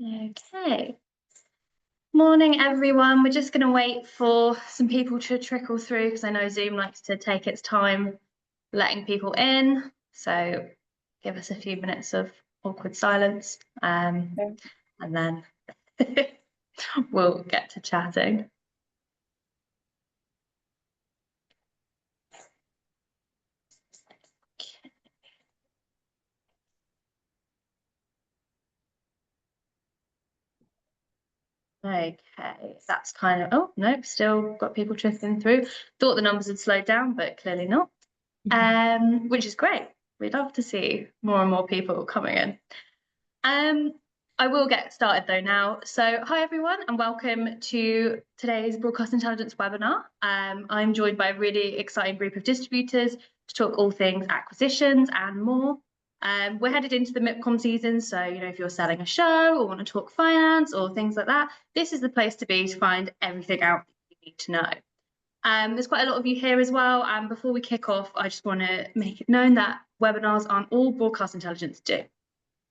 Okay. Morning, everyone. We're just going to wait for some people to trickle through because I know Zoom likes to take its time letting people in. So give us a few minutes of awkward silence and then we'll get to chatting. Okay, that's kind of, oh, nope, still got people trickling through. Thought the numbers had slowed down, but clearly not, which is great. We'd love to see more and more people coming in. I will get started though now. So hi everyone and welcome to today's Broadcast Intelligence webinar. I'm joined by a really exciting group of distributors to talk all things acquisitions and more. We're headed into the MIPCOM season, so if you're selling a show or want to talk finance or things like that, this is the place to be to find everything out that you need to know. There's quite a lot of you here as well, and before we kick off, I just want to make it known that webinars aren't all Broadcast Intelligence do.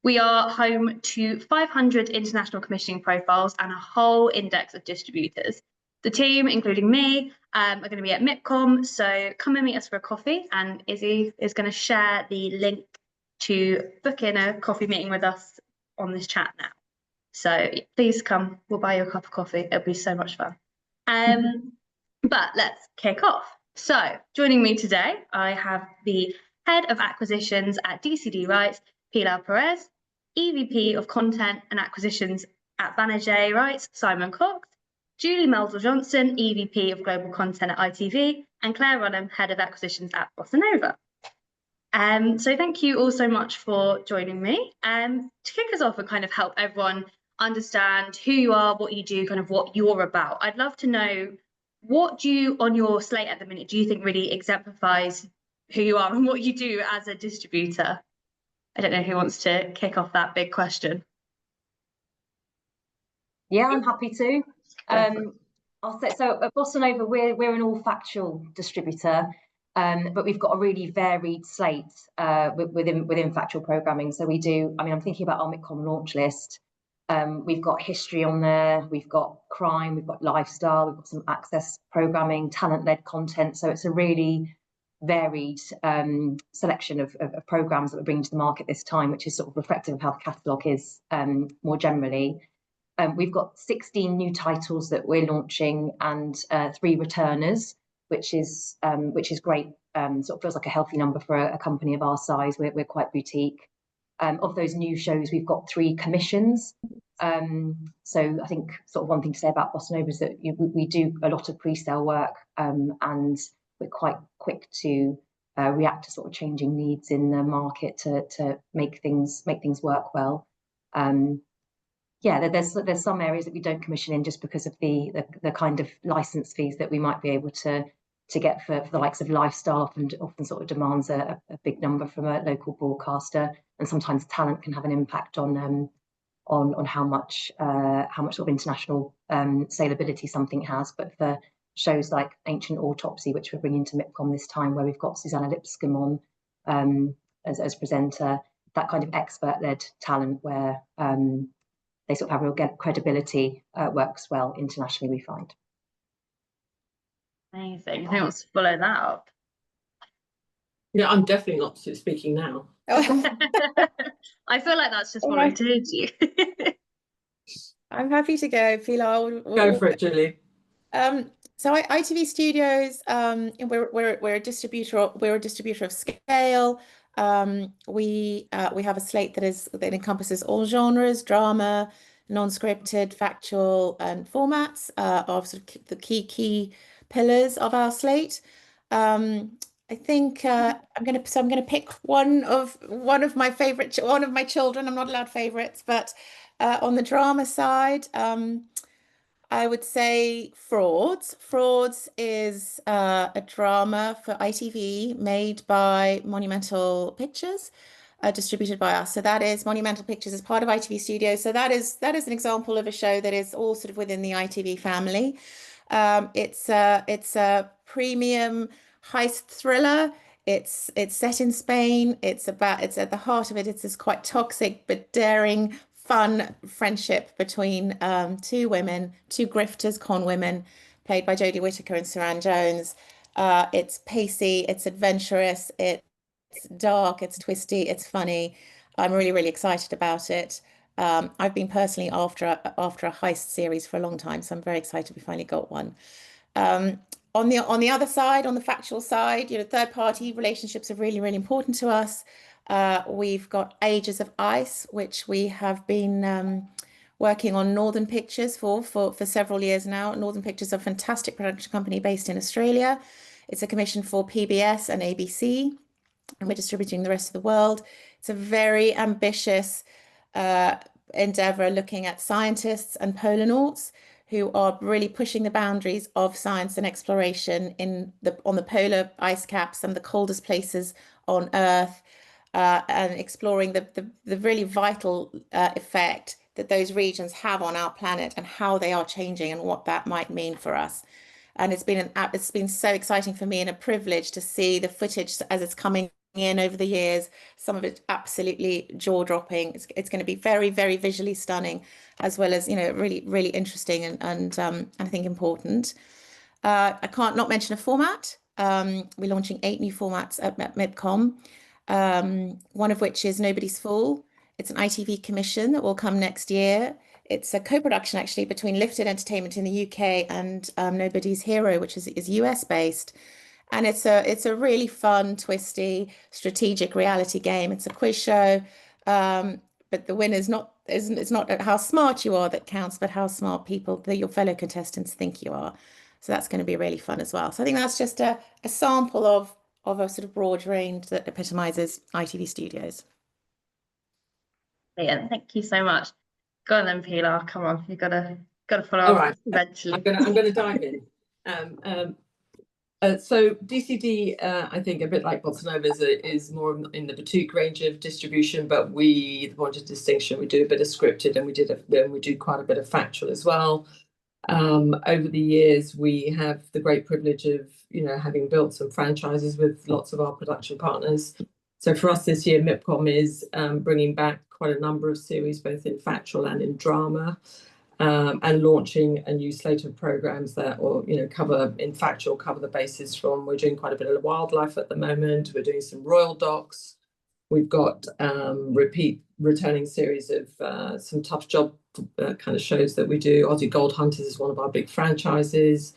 We are home to 500 international commissioning profiles and a whole index of distributors. The team, including me, are going to be at MIPCOM, so come and meet us for a coffee, and Izzy is going to share the link to book in a coffee meeting with us on this chat now. So please come, we'll buy you a cup of coffee, it'll be so much fun. But let's kick off. So joining me today, I have the Head of Acquisitions at DCD Rights, Pilar Perez, EVP of Content and Acquisitions at Banijay Rights, Simon Cox, Julie Meldal-Johnsen, EVP of Global Content at ITV, and Claire Runham, Head of Acquisitions at BossaNova. So thank you all so much for joining me. To kick us off and kind of help everyone understand who you are, what you do, kind of what you're about, I'd love to know what do you on your slate at the minute do you think really exemplifies who you are and what you do as a distributor? I don't know who wants to kick off that big question. Yeah, I'm happy to. I'll say so. At BossaNova, we're an all-factual distributor, but we've got a really varied slate within factual programming. So we do. I mean, I'm thinking about our MIPCOM launch list. We've got history on there. We've got crime. We've got lifestyle. We've got some access programming, talent-led content. So it's a really varied selection of programs that we're bringing to the market this time, which is sort of reflective of how the catalogue is more generally. We've got 16 new titles that we're launching and 3 returners, which is great. Sort of feels like a healthy number for a company of our size. We're quite boutique. Of those new shows, we've got 3 commissions. So I think sort of one thing to say about BossaNova is that we do a lot of pre-sale work, and we're quite quick to react to sort of changing needs in the market to make things work well. Yeah, there's some areas that we don't commission in just because of the kind of license fees that we might be able to get for the likes of lifestyle. Often sort of demands a big number from a local broadcaster, and sometimes talent can have an impact on how much sort of international saleability something has. But for shows like Ancient Autopsy, which we're bringing to MIPCOM this time, where we've got Susanna Lipscomb on as presenter, that kind of expert-led talent where they sort of have real credibility works well internationally, we find. Amazing. Who wants to follow that up? Yeah, I'm definitely not speaking now. I feel like that's just volunteered you. I'm happy to go, Pilar. Go for it, Julie. So ITV Studios, we're a distributor. We're a distributor of scale. We have a slate that encompasses all genres: drama, non-scripted, factual, and formats are sort of the key pillars of our slate. I think I'm gonna pick one of my children. I'm not allowed favorites, but on the drama side, I would say Frauds. Frauds is a drama for ITV made by Monumental Pictures, distributed by us. So that is Monumental Pictures as part of ITV Studios. So that is an example of a show that is all sort of within the ITV family. It's a premium heist thriller. It's set in Spain. It's at the heart of it. It's this quite toxic but daring, fun friendship between two women, two grifters, con women, played by Jodie Whittaker and Saran Jones. It's pacey, it's adventurous, it's dark, it's twisty, it's funny. I'm really, really excited about it. I've been personally after a heist series for a long time, so I'm very excited we finally got one. On the other side, on the factual side, third party relationships are really, really important to us. We've got Ages of Ice, which we have been working on Northern Pictures for several years now. Northern Pictures are a fantastic production company based in Australia. It's a commission for PBS and ABC, and we're distributing the rest of the world. It's a very ambitious endeavor looking at scientists and polar-nauts who are really pushing the boundaries of science and exploration on the polar ice caps and the coldest places on Earth, and exploring the really vital effect that those regions have on our planet and how they are changing and what that might mean for us. And it's been so exciting for me and a privilege to see the footage as it's coming in over the years. Some of it absolutely jaw-dropping. It's going to be very, very visually stunning, as well as really, really interesting and I think important. I can't not mention a format. We're launching 8 new formats at MIPCOM, one of which is Nobody's Fool. It's an ITV commission that will come next year. It's a co-production actually between Lifted Entertainment in the UK and Nobody's Hero, which is US based. And it's a really fun, twisty, strategic reality game. It's a quiz show, but the win is not how smart you are that counts, but how smart your fellow contestants think you are. So that's going to be really fun as well. So I think that's just a sample of a sort of broad range that epitomizes ITV Studios. Brilliant. Thank you so much. Go on then, Pilar. Come on, you've got to follow All up right. eventually. I'm going to dive in. So DCD, I think a bit like BossaNova is more in the boutique range of distribution, but the point of distinction, we do a bit of scripted and we do quite a bit of factual as well. Over the years, we have the great privilege of having built some franchises with lots of our production partners. So for us this year, MIPCOM is bringing back quite a number of series, both in factual and in drama. And launching a new slate of programs that cover the bases from. We're doing quite a bit of wildlife at the moment. We're doing some royal docs. We've got returning series of some tough job kind of shows that we do. Aussie Gold Hunters is one of our big franchises.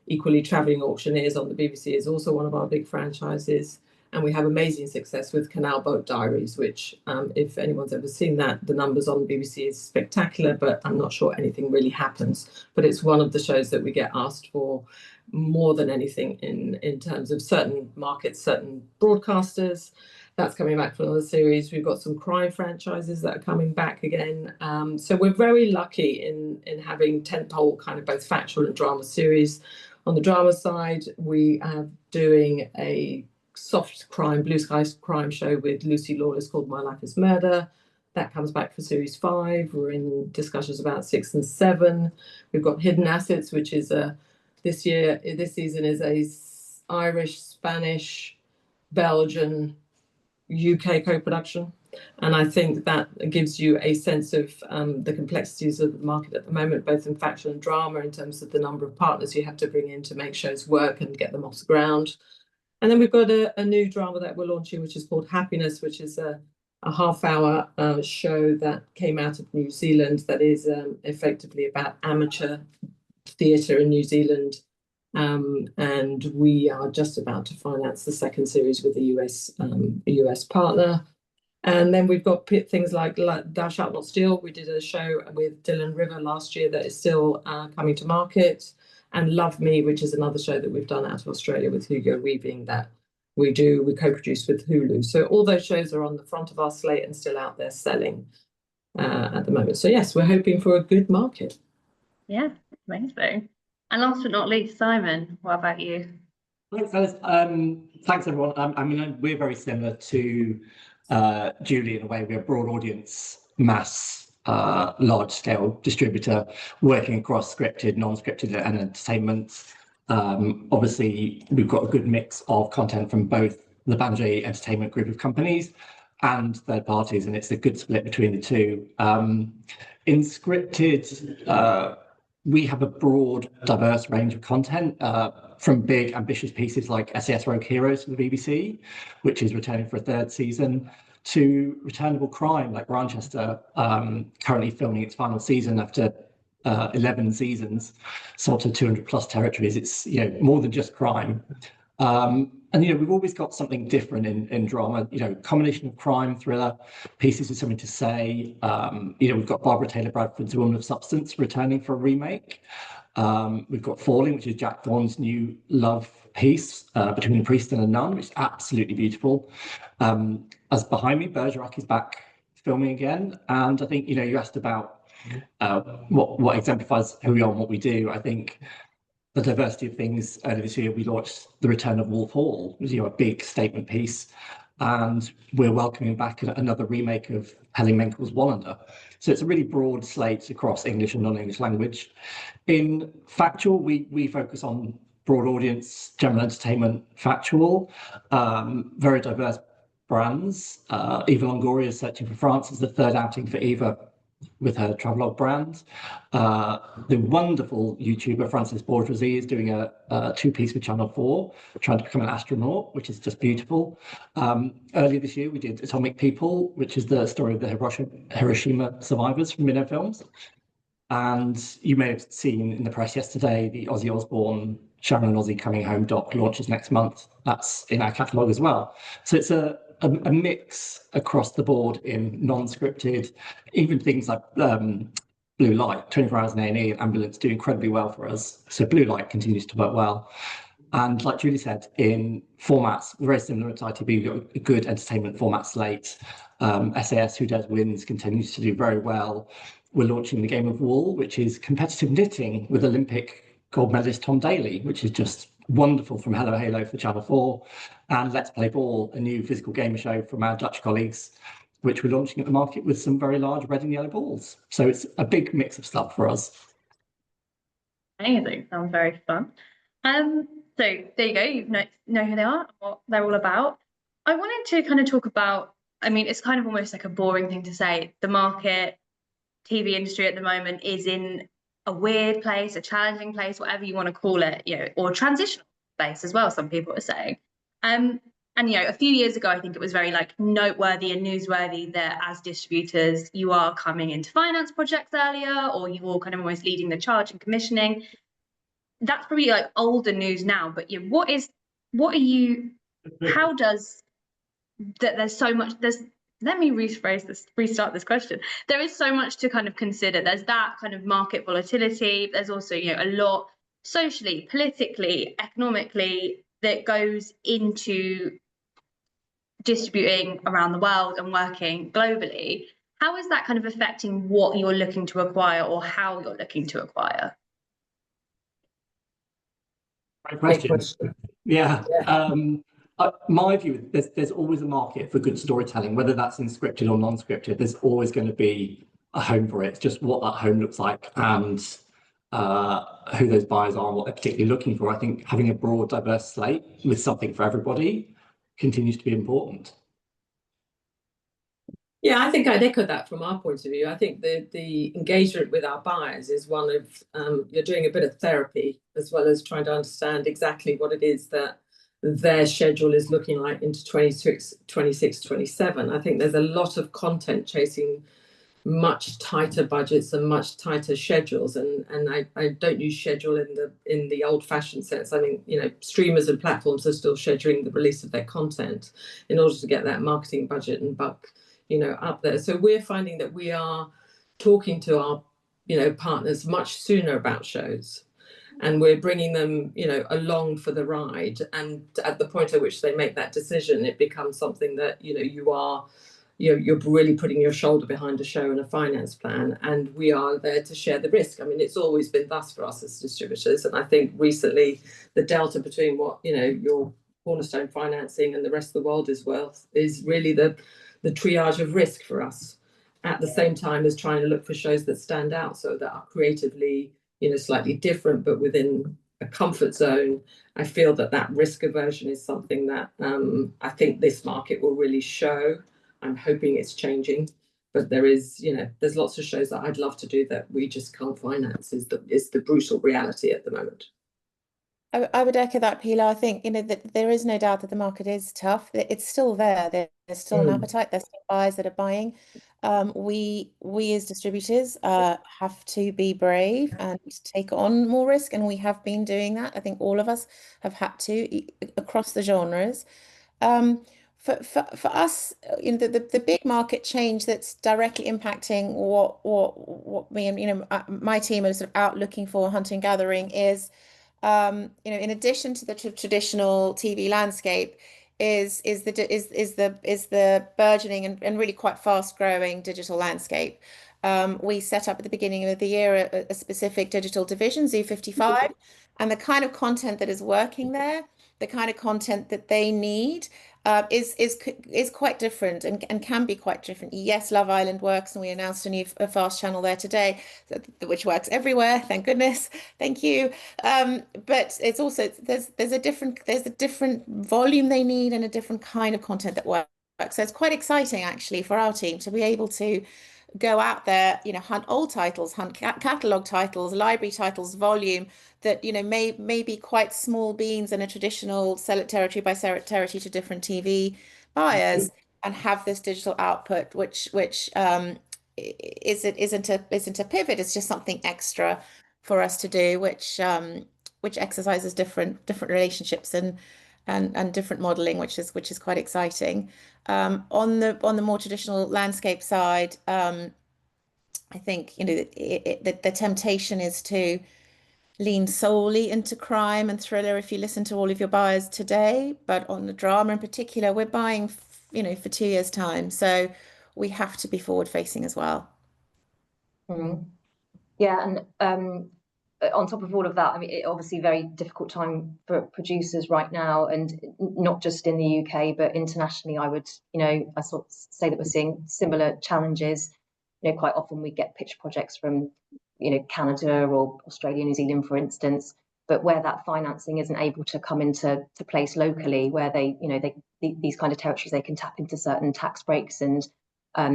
Equally, Travelling Auctioneers on the BBC is also one of our big franchises. And we have amazing success with Canal Boat Diaries, which, if anyone's ever seen that, the numbers on the BBC is spectacular, but I'm not sure anything really happens. But it's one of the shows that we get asked for more than anything in terms of certain markets, certain broadcasters. That's coming back for another series. We've got some crime franchises that are coming back again. So we're very lucky in having tentpole kind of both factual and drama series. On the drama side, we are doing a soft crime, blue sky crime show with Lucy Lawless called My Life is Murder. That comes back for series 5. We're in discussions about 6 and 7. We've got Hidden Assets, which is this season is a Irish, Spanish, Belgian, UK co-production. And I think that gives you a sense of the complexities of the market at the moment, both in factual and drama, in terms of the number of partners you have to bring in to make shows work and get them off the ground. And then we've got a new drama that we're launching, which is called Happiness, which is a half-hour show that came out of New Zealand that is effectively about amateur theatre in New Zealand. And we are just about to finance the second series with a US partner. And then we've got things like Thou Shalt Not Steal. We did a show with Dylan River last year that is still coming to market. And Love Me, which is another show that we've done out of Australia with Hugo Weaving that we co-produce with Hulu. So all those shows are on the front of our slate and still out there selling at the moment. So yes, we're hoping for a good market. Yeah, amazing. And last but not least, Simon, what about you? Thanks, Alice. Thanks, everyone. I mean, we're very similar to Julie in a way. We're a broad audience, mass, large-scale distributor working across scripted, non-scripted and entertainment. Obviously, we've got a good mix of content from both the Banijay Entertainment group of companies, and third parties, and it's a good split between the two. In scripted, we have a broad, diverse range of content, from big, ambitious pieces like SAS Rogue Heroes for the BBC, which is returning for a third season, to returnable crime like Grantchester, currently filming its final season after 11 seasons, sold to 200+ territories. It's more than just crime. And we've always got something different in drama, combination of crime, thriller, pieces with something to say. We've got Barbara Taylor Bradford's Woman of Substance returning for a remake. We've got Falling, which is Jack Vaughan's new love piece between a priest and a nun, which is absolutely beautiful. As behind me, Bergerac is back filming again. And I think, you asked about what exemplifies who we are and what we do. I think the diversity of things. Earlier this year, we launched The Return of Wolf Hall, which is a big statement piece, and we're welcoming back another remake of Helen Menkel's Wallander. So it's a really broad slate across English and non-English language. In factual, we focus on broad audience, general entertainment, factual, very diverse brands. Eva Longoria is searching for France as the third outing for Eva with her travelogue brand. The wonderful YouTuber Francis Bourgeoisie is doing a two-piece with Channel 4, trying to become an astronaut, which is just beautiful. Earlier this year, we did Atomic People, which is the story of the Hiroshima survivors from Minnow Films. And you may have seen in the press yesterday, the Ozzy Osbourne, Sharon and Ozzy Coming Home doc launches next month. That's in our catalogue as well. So it's a mix across the board in non-scripted, even things like Blue Light, 24 Hours in A&E, and Ambulance do incredibly well for us. So Blue Light continues to work well. And like Julie said, in formats, very similar to ITB, we've got a good entertainment format slate. SAS Who Dares Wins continues to do very well. We're launching the Game of Wool, which is competitive knitting with Olympic gold medalist Tom Daly, which is just wonderful, from Hello Halo for Channel 4. And Let's Play Ball, a new physical gamer show from our Dutch colleagues, which we're launching at the market with some very large red and yellow balls. So it's a big mix of stuff for us. Amazing, sounds very fun. So there you go, you know who they are and what they're all about. I wanted to kind of talk about, it's kind of almost like a boring thing to say, the market, TV industry at the moment is in a weird place, a challenging place, whatever you want to call it, or transitional place as well, some people are saying. And a few years ago, I think it was very noteworthy and newsworthy that as distributors, you are coming into finance projects earlier, or you are kind of almost leading the charge and commissioning. That's probably older news now, but how does that? There's so much. Let me restart this question. There is so much to kind of consider. There's that kind of market volatility. There's also, a lot socially, politically, economically that goes into distributing around the world and working globally. How is that kind of affecting what you're looking to acquire or how you're looking to acquire? Great question. Yeah. My view is there's always a market for good storytelling, whether that's in scripted or non-scripted. There's always going to be a home for it. It's just what that home looks like and who those buyers are and what they're particularly looking for. I think having a broad, diverse slate with something for everybody continues to be important. Yeah, I think I'd echo that from our point of view. I think the engagement with our buyers is one of, you're doing a bit of therapy as well as trying to understand exactly what it is that their schedule is looking like into 26, 27. I think there's a lot of content chasing much tighter budgets and much tighter schedules, and I don't use schedule in the old-fashioned sense. I mean, streamers and platforms are still scheduling the release of their content in order to get that marketing budget and buck up there. So we're finding that we are talking to our partners much sooner about shows, and we're bringing them along for the ride, and at the point at which they make that decision, it becomes something that you're really putting your shoulder behind a show and a finance plan, and we are there to share the risk. I mean, it's always been thus for us as distributors, and I think recently the delta between what your cornerstone financing and the rest of the world is worth is really the triage of risk for us, at the same time as trying to look for shows that stand out, so that are creatively slightly different but within a comfort zone. I feel that risk aversion is something that I think this market will really show. I'm hoping it's changing. But there is, there's lots of shows that I'd love to do that we just can't finance. Is the brutal reality at the moment. I would echo that, Pilar. I think, that there is no doubt that the market is tough. It's still there. There's still an appetite. There's still buyers that are buying. We as distributors have to be brave and take on more risk, and we have been doing that. I think all of us have had to across the genres. For us, the big market change that's directly impacting what me and my team are sort of out looking for, hunting, gathering, is in addition to the traditional TV landscape, is the burgeoning and really quite fast growing digital landscape. We set up at the beginning of the year a specific digital division, Zoo 55, and the kind of content that is working there, the kind of content that they need, is quite different and can be quite different. Yes, Love Island works, and we announced a fast channel there today, which works everywhere. Thank goodness. Thank you. But it's also there's a different volume they need and a different kind of content that works. So it's quite exciting actually for our team to be able to go out there, hunt old titles, hunt catalog titles, library titles, volume that may be quite small beans in a traditional sell it territory by territory to different TV buyers, and have this digital output, which isn't a pivot. It's just something extra for us to do, which exercises different relationships and different modeling, which is quite exciting. On the more traditional landscape side, I think the temptation is to lean solely into crime and thriller if you listen to all of your buyers today, but on the drama in particular, we're buying for 2 years' time, so we have to be forward facing as well. Yeah, and on top of all of that, I mean, it obviously very difficult time for producers right now, and not just in the UK, but internationally. I sort of say that we're seeing similar challenges. Quite often we get pitch projects from, Canada or Australia, New Zealand, for instance, but where that financing isn't able to come into place locally, where these kind of territories, they can tap into certain tax breaks and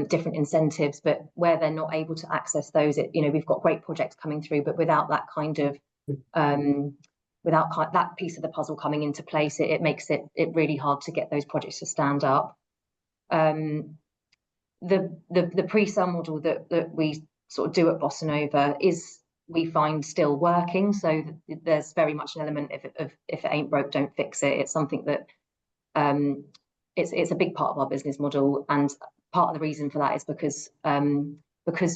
different incentives, but where they're not able to access those, we've got great projects coming through, but without that kind of that piece of the puzzle coming into place, it makes it really hard to get those projects to stand up. The pre-sale model that we sort of do at BossaNova is, we find, still working. So there's very much an element of if it ain't broke, don't fix it. It's something that it's a big part of our business model, and part of the reason for that is because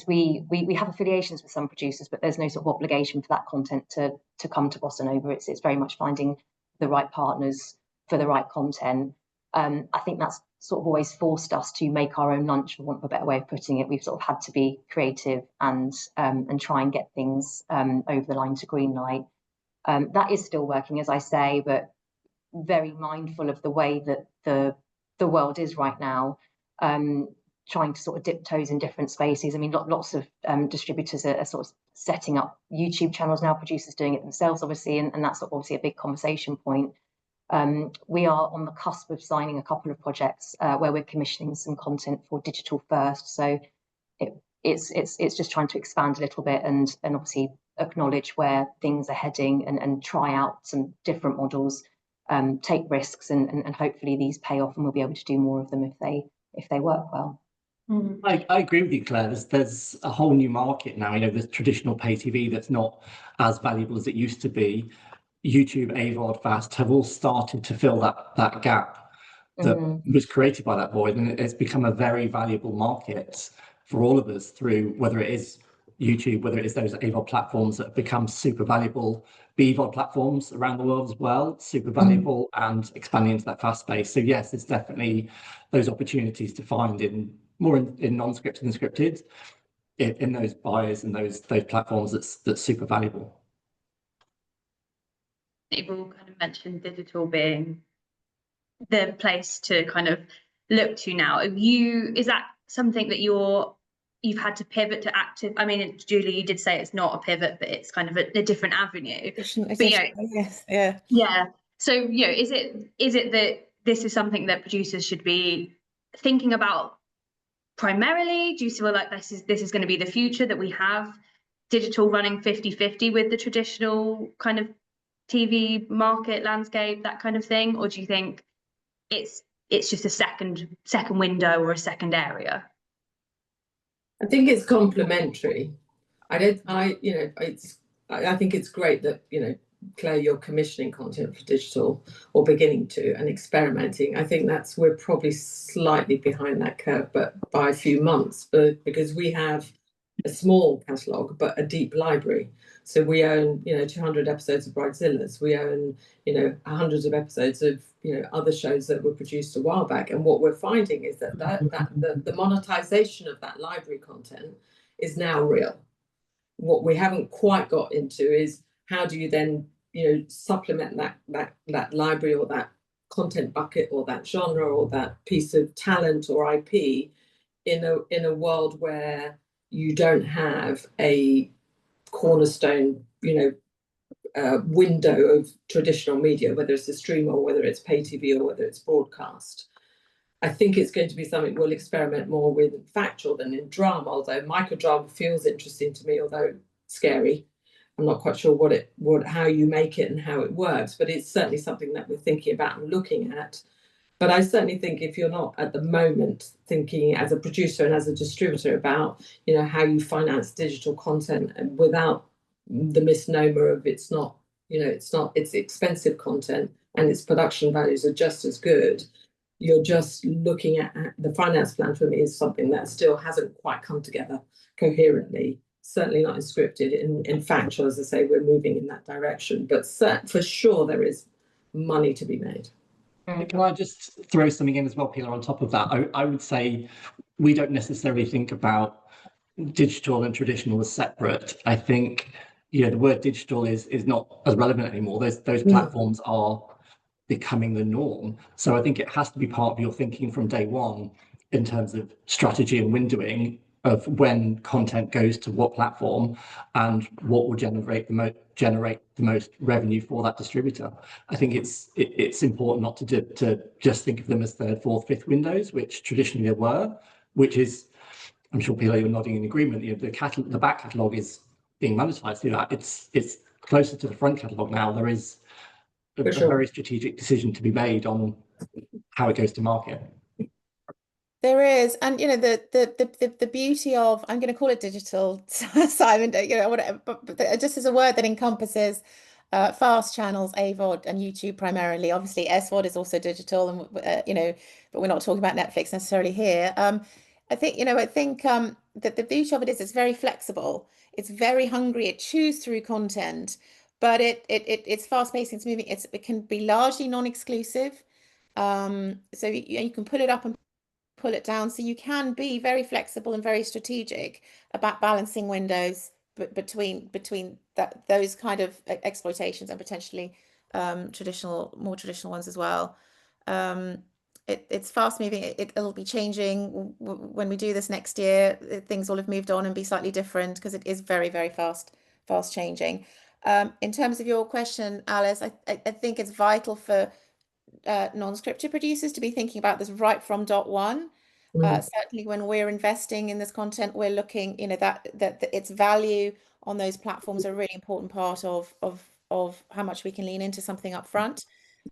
we have affiliations with some producers, but there's no sort of obligation for that content to come to BossaNova. It's very much finding the right partners for the right content. I think that's sort of always forced us to make our own lunch, for want of a better way of putting it. We've sort of had to be creative and try and get things over the line to green light. That is still working, as I say, but very mindful of the way that the world is right now, trying to sort of dip toes in different spaces. I mean, lots of distributors are sort of setting up YouTube channels now, producers doing it themselves, obviously, and that's obviously a big conversation point. We are on the cusp of signing a couple of projects where we're commissioning some content for digital first. So it's just trying to expand a little bit and obviously acknowledge where things are heading and try out some different models, take risks, and hopefully these pay off, and we'll be able to do more of them if they work well. I agree with you, Claire. There's a whole new market now. There's traditional pay TV that's not as valuable as it used to be. YouTube, AVOD, FAST have all started to fill that gap that was created by that void, and it's become a very valuable market for all of us, through whether it is YouTube, whether it is those AVOD platforms that have become super valuable, BVOD platforms around the world as well, super valuable, and expanding into that fast space. So yes, there's definitely those opportunities to find in non-scripted and scripted, in those buyers and those platforms that's super valuable. You've all kind of mentioned digital being the place to kind of look to now. Is that something that you've had to pivot to active? I mean, Julie, you did say it's not a pivot, but it's kind of a different avenue. Yes, yeah. Yeah. So, is it that this is something that producers should be thinking about primarily? Do you feel like this is going to be the future, that we have digital running 50-50 with the traditional kind of TV market landscape, that kind of thing? Or do you think it's just a second window or a second area? I think it's complementary. I think it's great that, Claire, you're commissioning content for digital, or beginning to, and experimenting. I think we're probably slightly behind that curve, but by a few months, because we have a small catalogue but a deep library. So we own 200 episodes of Bridezillas. We own hundreds of episodes of other shows that were produced a while back. And what we're finding is that the monetization of that library content is now real. What we haven't quite got into is how do you then supplement that library, or that content bucket, or that genre, or that piece of talent or IP in a world where you don't have a cornerstone window of traditional media, whether it's a stream or whether it's pay TV or whether it's broadcast. I think it's going to be something we'll experiment more with in factual than in drama, although microdrama feels interesting to me, although scary. I'm not quite sure how you make it and how it works, but it's certainly something that we're thinking about and looking at. But I certainly think if you're not at the moment thinking as a producer and as a distributor about how you finance digital content, and without the misnomer of it's expensive content and its production values are just as good, you're just looking at the finance plan. For me, is something that still hasn't quite come together coherently. Certainly not in scripted. In factual, as I say, we're moving in that direction, but for sure there is money to be made. Can I just throw something in as well, Pilar, on top of that? I would say we don't necessarily think about digital and traditional as separate. I think the word digital is not as relevant anymore. Those platforms are becoming the norm. So I think it has to be part of your thinking from day one in terms of strategy and windowing of when content goes to what platform and what will generate the most revenue for that distributor. I think it's important not to just think of them as third, fourth, fifth windows, which traditionally there were, which is, I'm sure Pilar, you're nodding in agreement. The back catalogue is being monetized through that. It's closer to the front catalogue now. There is a very strategic decision to be made on how it goes to market. There is, and the beauty of, I'm going to call it digital, Simon, whatever, but just as a word that encompasses fast channels, AVOD and YouTube primarily. Obviously, SVOD is also digital, and but we're not talking about Netflix necessarily here. I think that the beauty of it is it's very flexible. It's very hungry. It chews through content, but it's fast paced. It's moving. It can be largely non-exclusive. So you can put it up and pull it down, so you can be very flexible and very strategic about balancing windows between those kind of exploitations and potentially more traditional ones as well. It's fast moving. It'll be changing when we do this next year. Things will have moved on and be slightly different, because it is very, very fast changing. In terms of your question, Alice, I think it's vital for non-scripted producers to be thinking about this right from dot one. Certainly when we're investing in this content, we're looking, that its value on those platforms are a really important part of how much we can lean into something up front.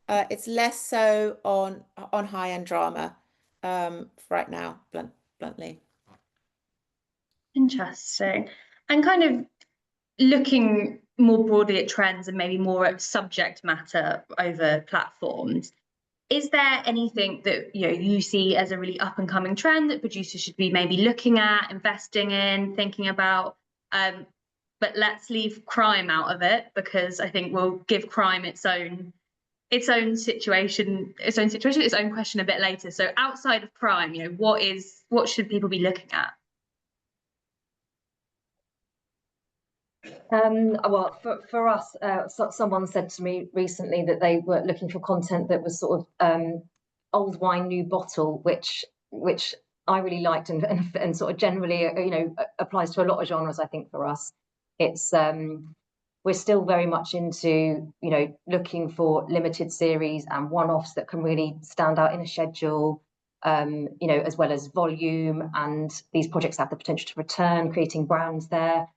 It's less so on high-end drama right now, bluntly. Interesting. And kind of looking more broadly at trends and maybe more at subject matter over platforms, is there anything that you see as a really up and coming trend that producers should be maybe looking at, investing in, thinking about? But let's leave crime out of it, because I think we'll give crime its own situation, its own question a bit later. So outside of crime, what should people be looking at? Well, for us, someone said to me recently that they were looking for content that was sort of old wine, new bottle, which I really liked, and sort of generally, applies to a lot of genres. I think for us, it's we're still very much into looking for limited series and one-offs that can really stand out in a schedule. you know, as well as volume, and these projects have the potential to return, creating brands there.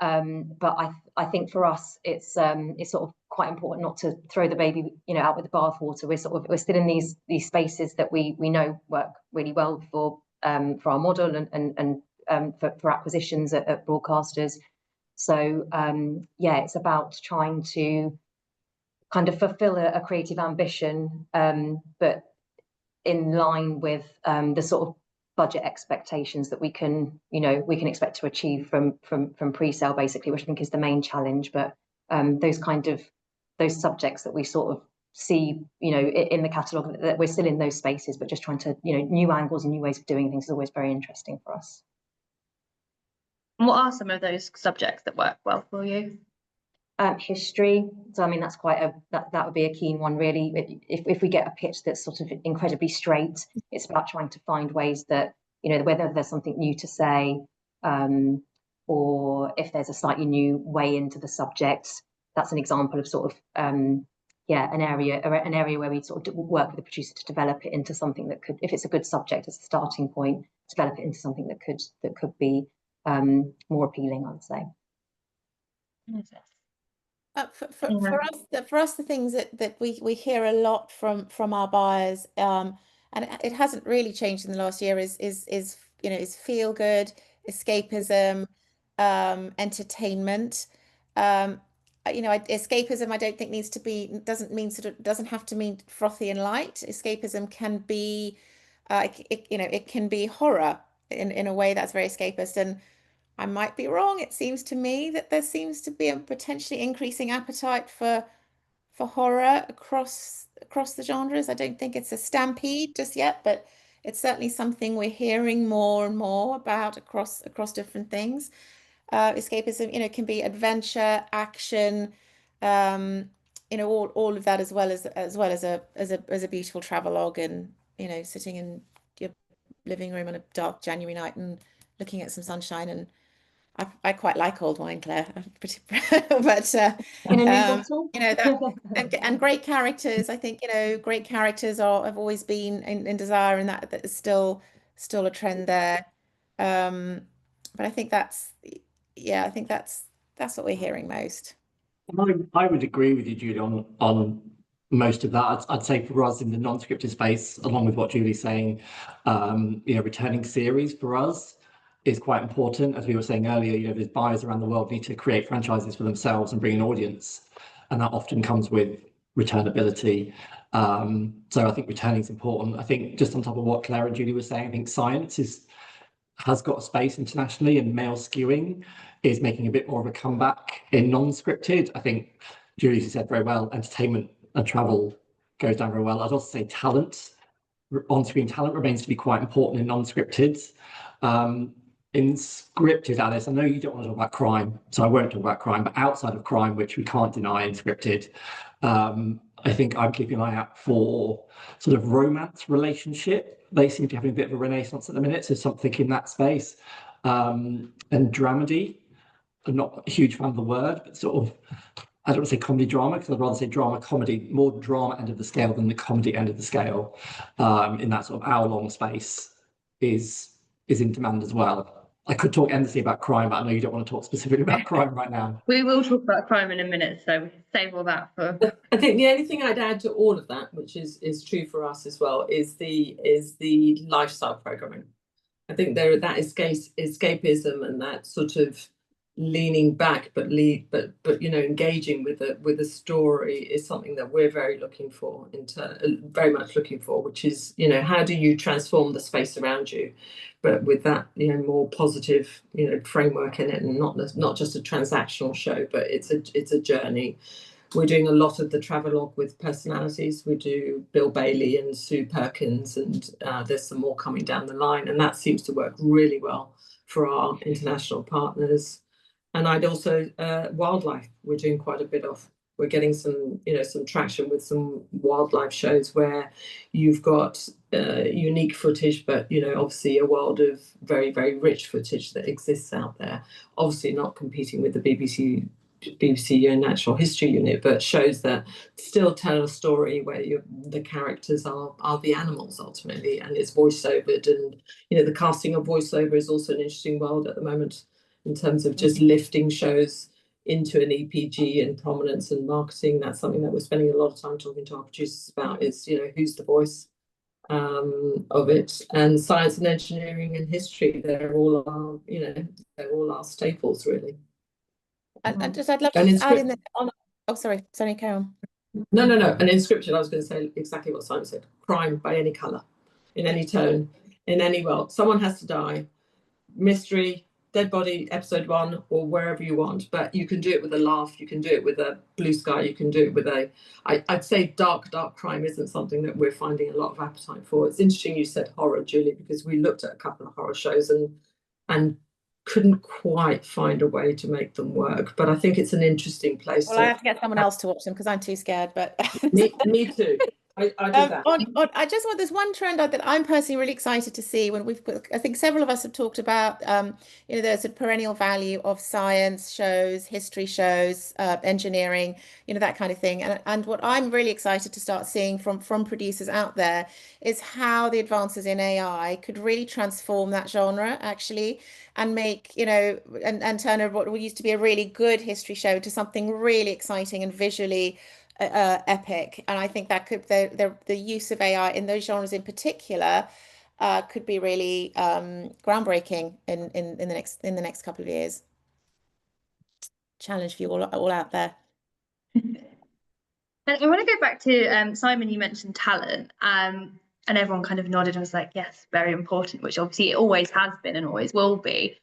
But I think for us, it's sort of quite important not to throw the baby, you know, out with the bathwater. We're still in these spaces that we know work really well for our model and for acquisitions at broadcasters. So yeah, it's about trying to kind of fulfill a creative ambition, but in line with the sort of budget expectations that we can expect to achieve from pre-sale, basically, which I think is the main challenge. But those subjects that we sort of see, you know, in the catalogue, that we're still in those spaces, but just trying to, you know, new angles and new ways of doing things is always very interesting for us. And what are some of those subjects that work well for you? History. So I mean, that's quite that would be a keen one, really. If we get a pitch that's sort of incredibly straight, it's about trying to find ways that, you know, whether there's something new to say, or if there's a slightly new way into the subject. That's an example of sort of yeah, an area where we sort of work with the producer to develop it into something that could, if it's a good subject as a starting point, develop it into something that could be more appealing, I would say. For us, the things that we hear a lot from our buyers, and it hasn't really changed in the last year, is you know, is feel good, escapism, entertainment. You know, escapism, I don't think doesn't have to mean frothy and light. Escapism can be, you know, it can be horror in a way that's very escapist. And I might be wrong. It seems to me that there seems to be a potentially increasing appetite for horror across the genres. I don't think it's a stampede just yet, but it's certainly something we're hearing more and more about across different things. Escapism, you know, can be adventure, action, you know, all of that, as well as a beautiful travelogue, and, you know, sitting in your living room on a dark January night and looking at some sunshine. And I quite like old wine, Claire, but in a new bottle, you know, that and great characters. I think, you know, great characters have always been in desire, and that is still a trend there. But I think that's what we're hearing most. I would agree with you, Julie, on most of that. I'd say for us in the non-scripted space, along with what Julie's saying, you know, returning series for us is quite important. As we were saying earlier, you know, there's buyers around the world need to create franchises for themselves and bring an audience, and that often comes with returnability. So I think returning is important. I think just on top of what Claire and Julie were saying, I think science has got a space internationally, and male skewing is making a bit more of a comeback in non-scripted. I think Julie said very well, entertainment and travel goes down very well. I'd also say talent, on-screen talent, remains to be quite important in non-scripted. In scripted, Alice, I know you don't want to talk about crime, so I won't talk about crime, but outside of crime, which we can't deny in scripted, I think I'm keeping an eye out for sort of romance relationship. They seem to be having a bit of a renaissance at the minute, so something in that space. And dramedy, I'm not a huge fan of the word, but sort of, I don't want to say comedy drama, because I'd rather say drama comedy, more drama end of the scale than the comedy end of the scale, in that sort of hour-long space is in demand as well. I could talk endlessly about crime, but I know you don't want to talk specifically about crime right now. We will talk about crime in a minute, so we can save all that for. I think the only thing I'd add to all of that, which is true for us as well, is the lifestyle programming. I think that escapism and that sort of leaning back, but you know, engaging with a story is something that we're very much looking for, which is, you know, how do you transform the space around you, but with that, you know, more positive, you know, framework in it, and not just a transactional show, but it's a journey. We're doing a lot of the travelogue with personalities. We do Bill Bailey and Sue Perkins, and there's some more coming down the line, and that seems to work really well for our international partners. And I'd also wildlife. We're doing quite a bit of. We're getting some traction with some wildlife shows where you've got unique footage, but, you know, obviously a world of very, very rich footage that exists out there. Obviously not competing with the BBC BBC Natural History Unit, but shows that still tell a story where the characters are the animals ultimately, and it's voice-overed. And the casting of voice-over is also an interesting world at the moment in terms of just lifting shows into an EPG and prominence and marketing. That's something that we're spending a lot of time talking to our producers about, is who's the voice of it. And science and engineering and history, they're all our staples, really. And just I'd love to And just add in that on. Oh, sorry, carry on. No. And in scripture, I was going to say exactly what Simon said: crime by any colour, in any tone, in any world. Someone has to die. Mystery, dead body, episode 1, or wherever you want. But you can do it with a laugh. You can do it with a blue sky. You can do it with I'd say dark crime isn't something that we're finding a lot of appetite for. It's interesting you said horror, Julie, because we looked at a couple of horror shows and couldn't quite find a way to make them work. But I think it's an interesting place. Well, I have to get someone else to watch them because I'm too scared. But me too. I do that. I just want, there's one trend that I'm personally really excited to see. When I think several of us have talked about, there's a perennial value of science shows, history shows, engineering, that kind of thing. And what I'm really excited to start seeing from producers out there is how the advances in AI could really transform that genre actually, and make, and turn what used to be a really good history show to something really exciting and visually epic. And I think that could the use of AI in those genres in particular could be really groundbreaking in the next couple of years. Challenge for you all out there. And I want to go back to Simon. You mentioned talent, and everyone kind of nodded and was like, "Yes, very important," which obviously it always has been and always will be.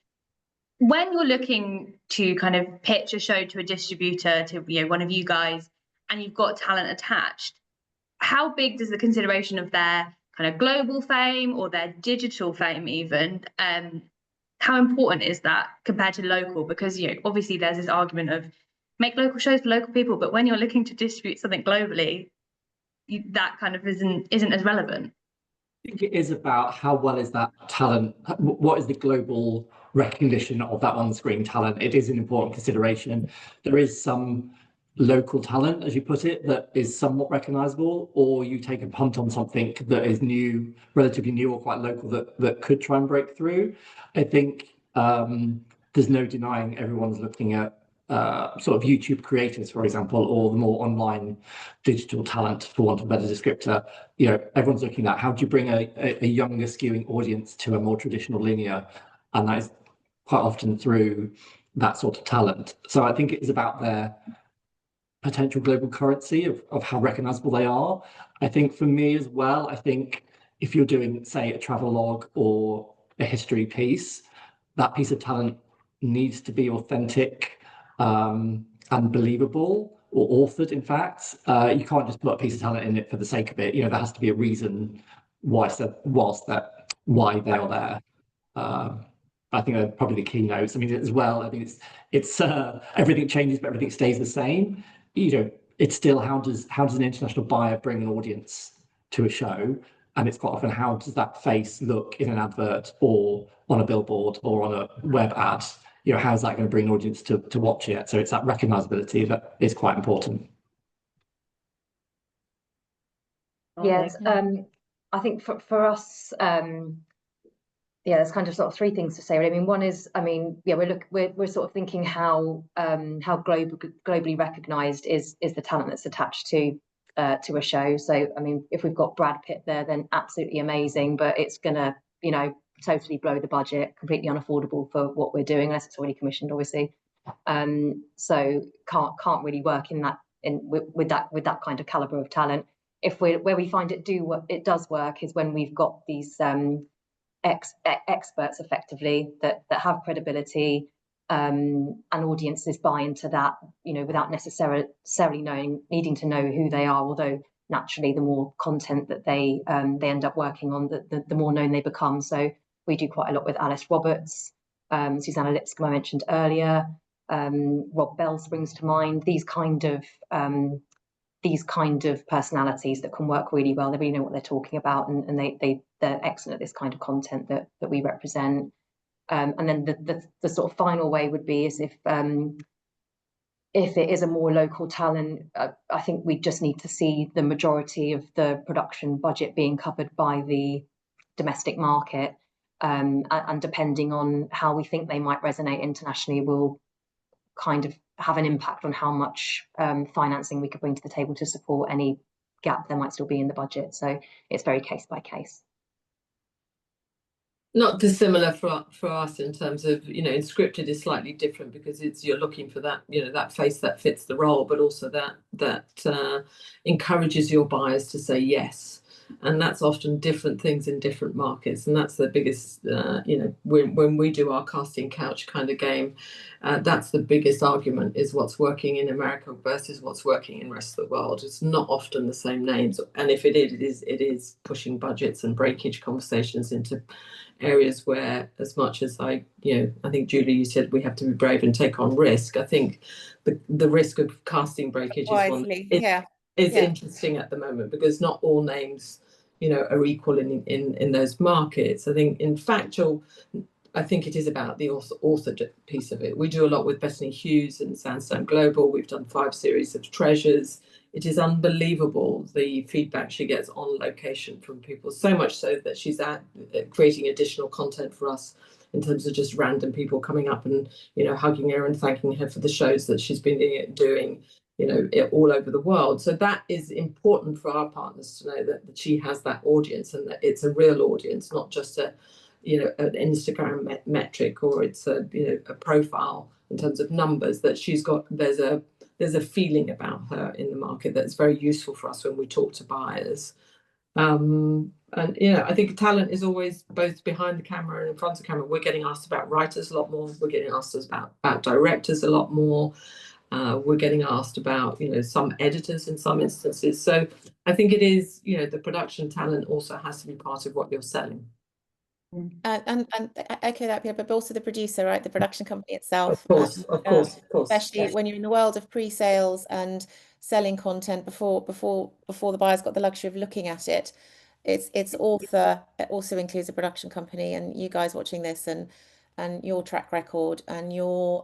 When you're looking to kind of pitch a show to a distributor, to one of you guys, and you've got talent attached, how big does the consideration of their kind of global fame or their digital fame even, how important is that compared to local? Because obviously there's this argument of make local shows for local people, but when you're looking to distribute something globally, that kind of isn't as relevant. I think it is about how well is that talent, what is the global recognition of that on-screen talent. It is an important consideration. There is some local talent, as you put it, that is somewhat recognizable, or you take a punt on something that is new, relatively new or quite local, that could try and break through. I think there's no denying everyone's looking at sort of YouTube creators, for example, or the more online digital talent, for want of a better descriptor. Everyone's looking at how do you bring a younger skewing audience to a more traditional linear, and that is quite often through that sort of talent. So I think it is about their potential global currency of how recognizable they are. I think for me as well, I think if you're doing, say, a travel log or a history piece, that piece of talent needs to be authentic and believable, or authored, in fact. You can't just put a piece of talent in it for the sake of it. There has to be a reason why they're there. I think they're probably the keynotes. I mean, as well, I think it's everything changes, but everything stays the same. It's still how does an international buyer bring an audience to a show, and it's quite often how does that face look in an advert or on a billboard or on a web ad. How's that going to bring an audience to watch it? So it's that recognizability that is quite important. Yes, I think for us, there's kind of sort of three things to say. I mean, one is, we're sort of thinking how globally recognised is the talent that's attached to a show. So, I mean, if we've got Brad Pitt there, then absolutely amazing, but it's gonna, totally blow the budget, completely unaffordable for what we're doing, unless it's already commissioned, obviously. So can't really work with that kind of caliber of talent. Where we find it does work is when we've got these experts effectively that have credibility, and audiences buy into that, without necessarily needing to know who they are, although naturally the more content that they end up working on, the more known they become. So we do quite a lot with Alice Roberts, Susanna Lipscomb I mentioned earlier, Rob Bell springs to mind. These kind of personalities that can work really well. They really know what they're talking about, and they're excellent at this kind of content that we represent. And then the sort of final way would be is if if it is a more local talent, I think we just need to see the majority of the production budget being covered by the domestic market. And depending on how we think they might resonate internationally, will kind of have an impact on how much financing we could bring to the table to support any gap there might still be in the budget. So it's very case by case. Not dissimilar for us in terms of, you know, in scripted is slightly different because you're looking for that, you know, that face that fits the role, but also that encourages your buyers to say yes. And that's often different things in different markets, and that's the biggest, you know, when we do our casting couch kind of game, that's the biggest argument, is what's working in America versus what's working in the rest of the world. It's not often the same names, and if it is pushing budgets and breakage conversations into areas where, as much as I think Julie, you said we have to be brave and take on risk. I think the risk of casting breakage is interesting at the moment, because not all names, you know, are equal in those markets. I think in factual, I think it is about the author piece of it. We do a lot with Bethany Hughes and Sandstone Global. We've done 5 series of Treasures. It is unbelievable the feedback she gets on location from people, so much so that she's creating additional content for us in terms of just random people coming up and, you know, hugging her and thanking her for the shows that she's been doing, you know, all over the world. So that is important for our partners to know that she has that audience, and that it's a real audience, not just an Instagram metric, or it's a profile in terms of numbers, that she's got, there's a feeling about her in the market that's very useful for us when we talk to buyers. And you know, I think talent is always both behind the camera and in front of the camera. We're getting asked about writers a lot more. We're getting asked about directors a lot more. We're getting asked about, you know, some editors in some instances. So I think it is, you know, the production talent also has to be part of what you're selling. And I echo that, but also the producer, right? The production company itself. Of course. Especially when you're in the world of pre-sales and selling content before the buyer's got the luxury of looking at it. It's author. It also includes a production company, and you guys watching this and your track record and your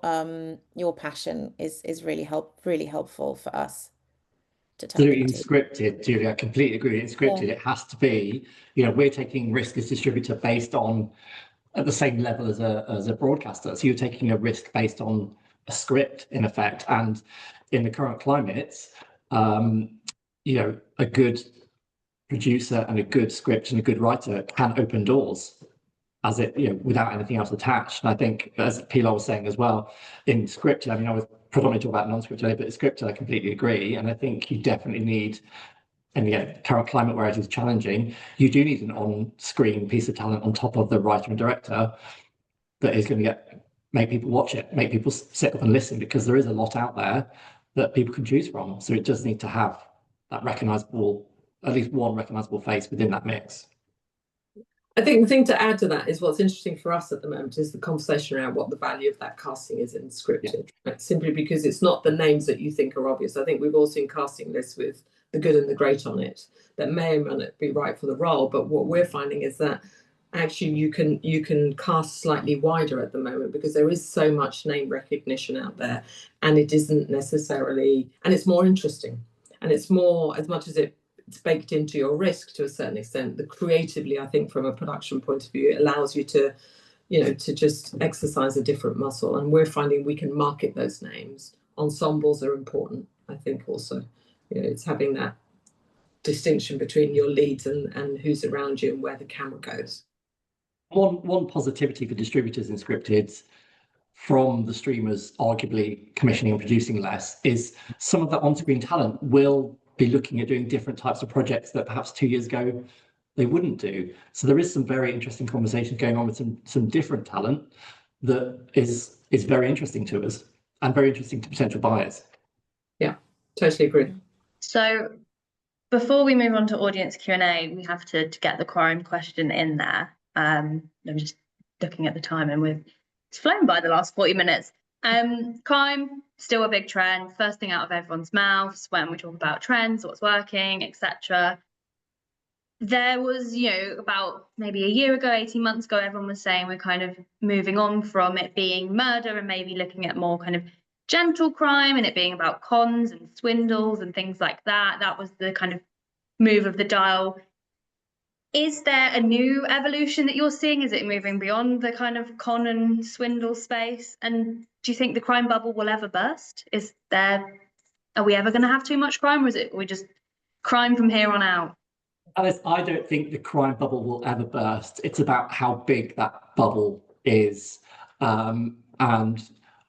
passion is really helpful for us to tap Absolutely. In into. scripted, Julie, I completely agree. In scripted, it has to be, you know, we're taking risk as distributor based on at the same level as a broadcaster. So you're taking a risk based on a script, in effect. And in the current climates, you know, a good producer and a good script and a good writer can open doors, as it, you know, without anything else attached. And I think, as Pilar was saying as well, in scripted, I mean, I was predominantly talking about non-scripted, but scripted, I completely agree. And I think you definitely need, and yeah, current climate where it is challenging, you do need an on-screen piece of talent on top of the writer and director that is going to make people watch it, make people sit up and listen, because there is a lot out there that people can choose from. So it does need to have that recognizable, at least one recognizable face within that mix. I think the thing to add to that is what's interesting for us at the moment is the conversation around what the value of that casting is in scripted, right? Simply because it's not the names that you think are obvious. I think we've all seen casting lists with the good and the great on it that may or may not be right for the role, but what we're finding is that actually you can cast slightly wider at the moment, because there is so much name recognition out there, and it isn't necessarily, and it's more interesting, and it's more, as much as it's baked into your risk to a certain extent, the creatively, I think from a production point of view, it allows you to, you know, to just exercise a different muscle. And we're finding we can market those names. Ensembles are important, I think, also. You know, it's having that distinction between your leads and who's around you and where the camera goes. One positivity for distributors in scripted, from the streamers arguably commissioning and producing less, is some of the on-screen talent will be looking at doing different types of projects that perhaps 2 years ago they wouldn't do. So there is some very interesting conversations going on with some different talent that is very interesting to us and very interesting to potential buyers. Yeah, totally agree. So before we move on to audience Q&A, we have to get the crime question in there. I'm just looking at the time, and it's flown by the last 40 minutes. Crime, still a big trend, first thing out of everyone's mouths when we talk about trends, what's working, etc. There was, you know, about maybe a year ago, 18 months ago, everyone was saying we're kind of moving on from it being murder and maybe looking at more kind of gentle crime and it being about cons and swindles and things like that. That was the kind of move of the dial. Is there a new evolution that you're seeing? Is it moving beyond the kind of con and swindle space? And do you think the crime bubble will ever burst? Are we ever going to have too much crime, or are we just crime from here on out? Alice, I don't think the crime bubble will ever burst. It's about how big that bubble is. And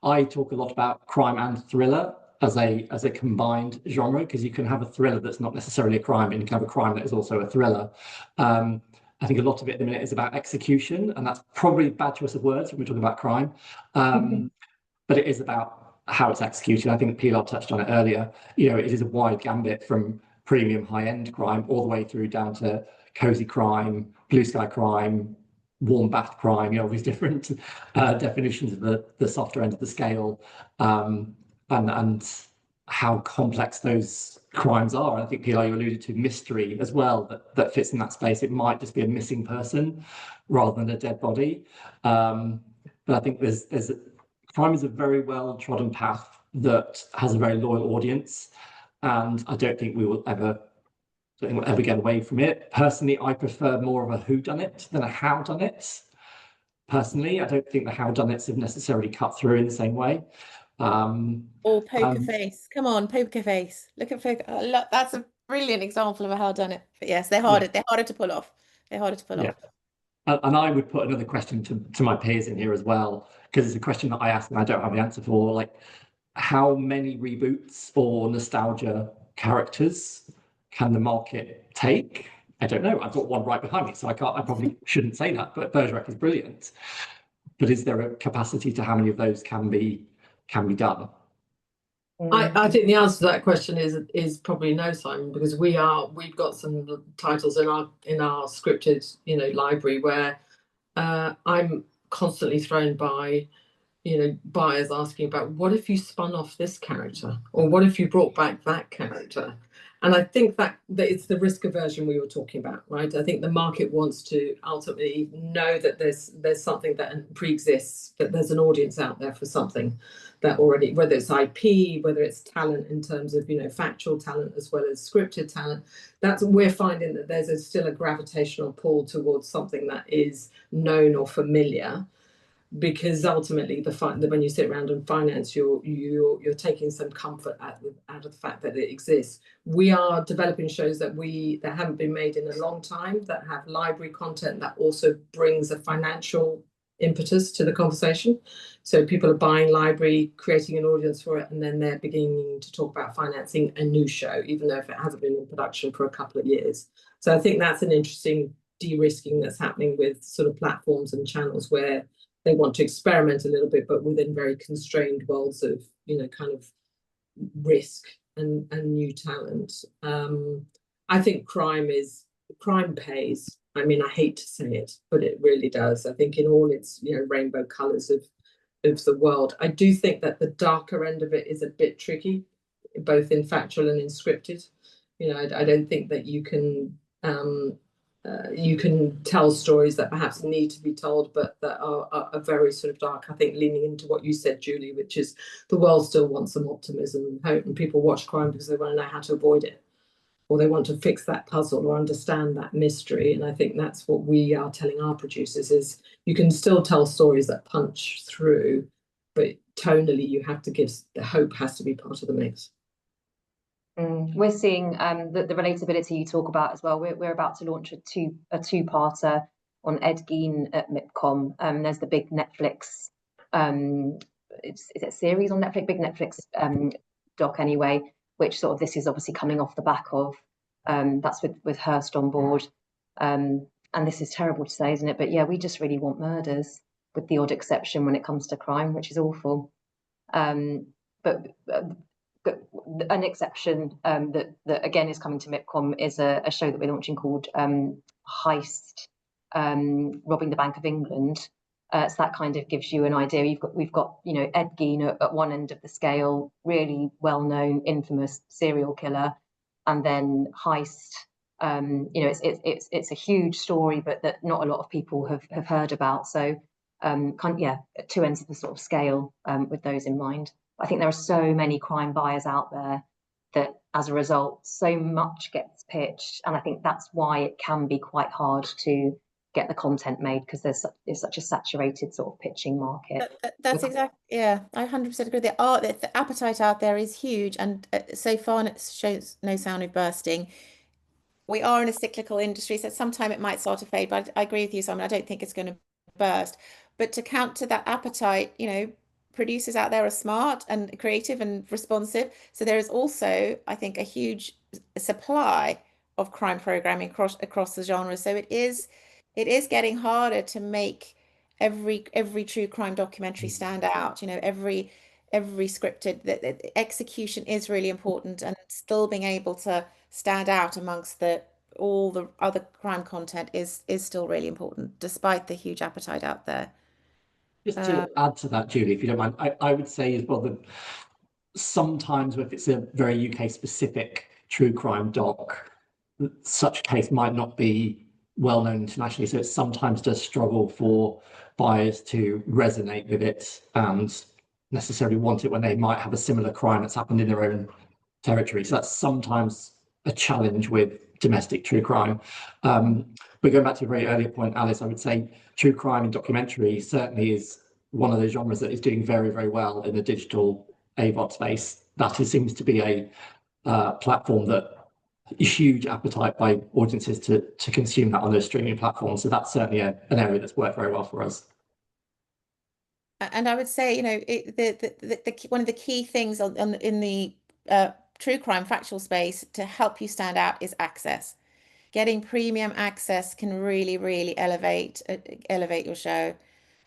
I talk a lot about crime and thriller as a combined genre, because you can have a thriller that's not necessarily a crime, and you can have a crime that is also a thriller. I think a lot of it at the minute is about execution, and that's probably a bad choice of words when we're talking about crime. But it is about how it's executed. I think Pilar touched on it earlier. You know, it is a wide gambit from premium high-end crime all the way through down to cozy crime, blue sky crime, warm bath crime, you know, these different definitions of the softer end of the scale, and how complex those crimes are. I think, Pilar, you alluded to mystery as well, that fits in that space. It might just be a missing person rather than a dead body. But I think crime is a very well trodden path that has a very loyal audience, and I don't think we'll ever get away from it. Personally, I prefer more of a whodunit than a howdunit. Personally, I don't think the howdunits have necessarily cut through in the same way. Or poker face. Come on, poker face. Look at poker. Oh, look, that's a brilliant example of a howdunit. But yes, they're harder. They're harder to pull off. They're harder to pull off. And I would put another question to my peers in here as well, because it's a question that I ask and I don't have the answer for. Like, how many reboots or nostalgia characters can the market take? I don't know. I've got one right behind me, so I probably shouldn't say that, but Bergerac is brilliant. But is there a capacity to how many of those can be done? I think the answer to that question is probably no, Simon, because we've got some titles in our scripted, you know, library where I'm constantly thrown by, you know, buyers asking about, what if you spun off this character, or what if you brought back that character? And I think that it's the risk aversion we were talking about, right? I think the market wants to ultimately know that there's something that pre-exists, that there's an audience out there for something that already, whether it's IP, whether it's talent in terms of, you know, factual talent as well as scripted talent. That's we're finding that there's still a gravitational pull towards something that is known or familiar. Because ultimately, the fact that when you sit around and finance, you're taking some comfort out of the fact that it exists. We are developing shows that haven't been made in a long time, that have library content that also brings a financial impetus to the conversation. So people are buying library, creating an audience for it, and then they're beginning to talk about financing a new show, even though if it hasn't been in production for a couple of years. So I think that's an interesting de-risking that's happening with sort of platforms and channels where they want to experiment a little bit, but within very constrained worlds of, you know, kind of risk and new talent. I think crime pays. I mean, I hate to say it, but it really does. I think in all its, you know, rainbow colours of the world. I do think that the darker end of it is a bit tricky, both in factual and in scripted. You know, I don't think that you can tell stories that perhaps need to be told, but that are very sort of dark. I think leaning into what you said, Julie, which is the world still wants some optimism and hope, and people watch crime because they want to know how to avoid it, or they want to fix that puzzle or understand that mystery. And I think that's what we are telling our producers is you can still tell stories that punch through, but tonally you have to give, the hope has to be part of the mix. We're seeing the relatability you talk about as well. We're about to launch a two-parter on Ed Gein at MIPCOM. There's the big Netflix, is it series on Netflix? Big Netflix doc anyway, which sort of this is obviously coming off the back of. That's with Hearst on board. And this is terrible to say, isn't it? But yeah, we just really want murders, with the odd exception when it comes to crime, which is awful. But an exception that again is coming to MIPCOM is a show that we're launching called Heist, Robbing the Bank of England. So that kind of gives you an idea. We've got you know, Ed Gein at one end of the scale, really well-known, infamous serial killer, and then Heist. You know, it's a huge story, but that not a lot of people have heard about. So two ends of the sort of scale with those in mind. I think there are so many crime buyers out there that as a result, so much gets pitched. And I think that's why it can be quite hard to get the content made, because there's such a saturated sort of pitching market. That's exactly, yeah, I 100% agree. The appetite out there is huge, and so far it shows no sign of bursting. We are in a cyclical industry, so sometime it might start to fade, but I agree with you, Simon. I don't think it's going to burst. But to counter that appetite, you know, producers out there are smart and creative and responsive. So there is also, I think, a huge supply of crime programming across the genre. So it is getting harder to make every true crime documentary stand out. You know, every scripted, the execution is really important, and still being able to stand out amongst all the other crime content is still really important, despite the huge appetite out there. Just to add to that, Julie, if you don't mind, I would say as well that sometimes if it's a very UK specific true crime doc, such a case might not be well known internationally, so it sometimes does struggle for buyers to resonate with it and necessarily want it when they might have a similar crime that's happened in their own territory. So that's sometimes a challenge with domestic true crime. But going back to a very earlier point, Alice, I would say true crime and documentary certainly is one of those genres that is doing very, very well in the digital AVOD space. That seems to be a platform that huge appetite by audiences to consume that on those streaming platforms. So that's certainly an area that's worked very well for us. And I would say, you know, one of the key things in the true crime factual space to help you stand out is access. Getting premium access can really, really elevate your show.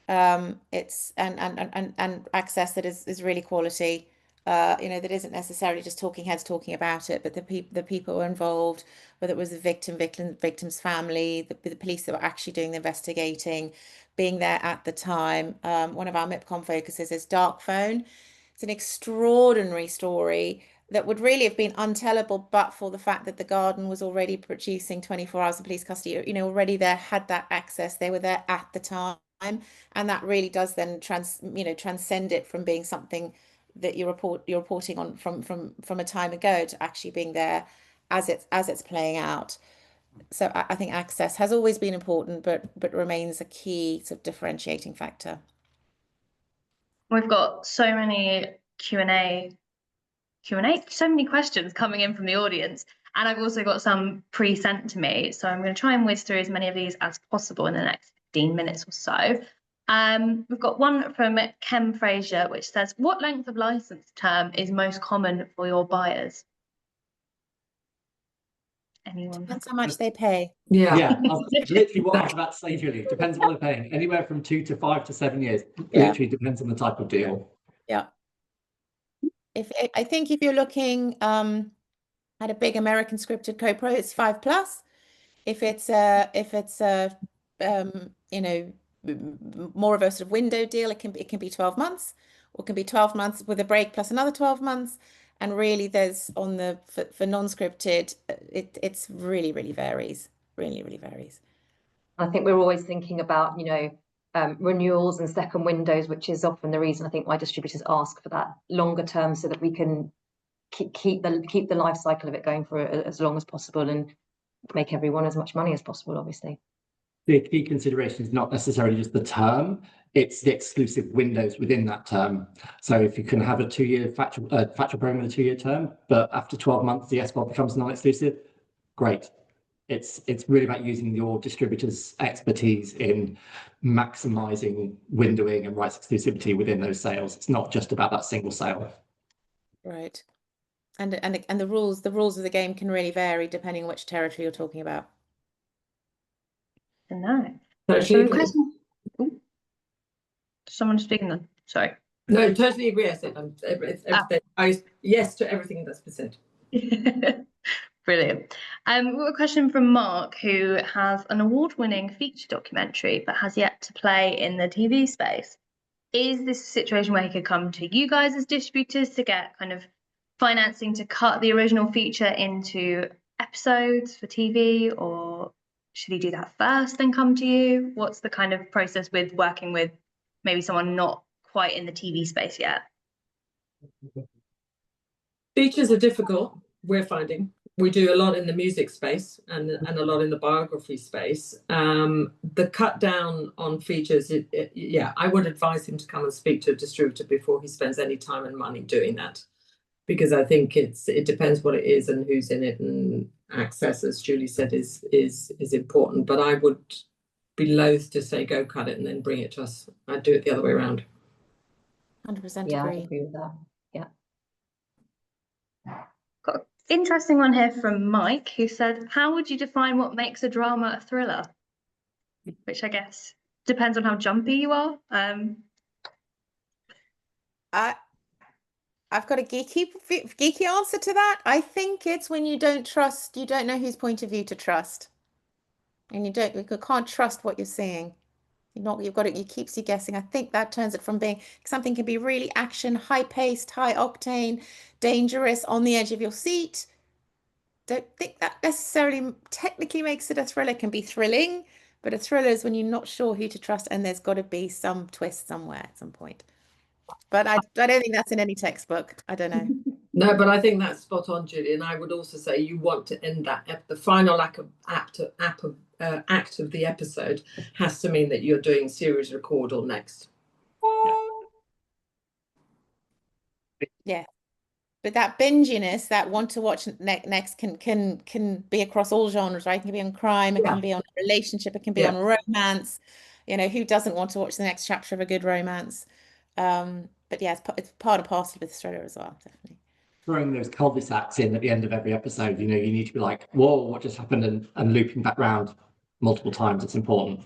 It's and access that is really quality. You know, that isn't necessarily just talking heads talking about it, but the people who are involved, whether it was the victim's family, the police that were actually doing the investigating, being there at the time. One of our MIPCOM focuses is Dark Phone. It's an extraordinary story that would really have been untellable but for the fact that the Garden was already producing 24 hours of police custody, you know, already there, had that access, they were there at the time, and that really does then transcend it from being something that you're reporting on from a time ago to actually being there as it's playing out. So I think access has always been important, but remains a key sort of differentiating factor. We've got so many Q&A, so many questions coming in from the audience, and I've also got some pre-sent to me, so I'm going to try and whiz through as many of these as possible in the next 15 minutes or so. We've got one from Kem Fraser, which says, what length of license term is most common for your buyers? Anyone? Depends how much they pay. Yeah, literally what I was about to say, Julie. Depends what they're paying. Anywhere from 2 to 5 to 7 years. Yeah. Literally depends on the type of deal. Yeah. I think if you're looking at a big American scripted co-pro, it's 5+. If it's you know, more of a sort of window deal, it can be 12 months, or it can be 12 months with a break plus another 12 months. And really, there's for non-scripted, it's really varies. Really varies. I think we're always thinking about, you know, renewals and second windows, which is often the reason I think why distributors ask for that longer term, so that we can keep the life cycle of it going for as long as possible and make everyone as much money as possible, obviously. The key consideration is not necessarily just the term, it's the exclusive windows within that term. So if you can have a 2-year factual program with a 2-year term, but after 12 months the SVOD becomes non-exclusive, great. It's really about using your distributor's expertise in maximizing windowing and rights exclusivity within those sales. It's not just about that single sale. Right. And the rules of the game can really vary depending on which territory you're talking about. No. Totally. Someone speaking then. Sorry. No, totally agree. I said yes to everything that's been said. Brilliant. We've got a question from Mark, who has an award-winning feature documentary but has yet to play in the TV space. Is this a situation where he could come to you guys as distributors to get kind of financing to cut the original feature into episodes for TV, or should he do that first then come to you? What's the kind of process with working with maybe someone not quite in the TV space yet? Features are difficult, we're finding. We do a lot in the music space and a lot in the biography space. The cut down on features, yeah, I would advise him to come and speak to a distributor before he spends any time and money doing that. Because I think it depends what it is and who's in it, and access, as Julie said, is important. But I would be loath to say go cut it and then bring it to us. I'd do it the other way around. 100% Yeah, I agree. agree with that. Yeah. Got an interesting one here from Mike, who said, how would you define what makes a drama a thriller? Which I guess depends on how jumpy you are. I've got a geeky answer to that. I think it's when you don't know whose point of view to trust. And you can't trust what you're seeing. It keeps you guessing. I think that turns it from being something can be really action, high paced, high octane, dangerous, on the edge of your seat. Don't think that necessarily technically makes it a thriller. It can be thrilling, but a thriller is when you're not sure who to trust and there's got to be some twist somewhere at some point. But I don't think that's in any textbook. I don't know. No, but I think that's spot on, Julie. And I would also say you want to end that the final act of the episode has to mean that you're doing series record or next. Yeah. But that binginess, that want to watch next can be across all genres, right? It can be on crime, it can be on relationship, it can be on romance. You know, who doesn't want to watch the next chapter of a good romance? But yeah, it's part and parcel with thriller as well, definitely. Throwing those cul-de-sacs in at the end of every episode, you know, you need to be like, whoa, what just happened? And looping back round multiple times, it's important.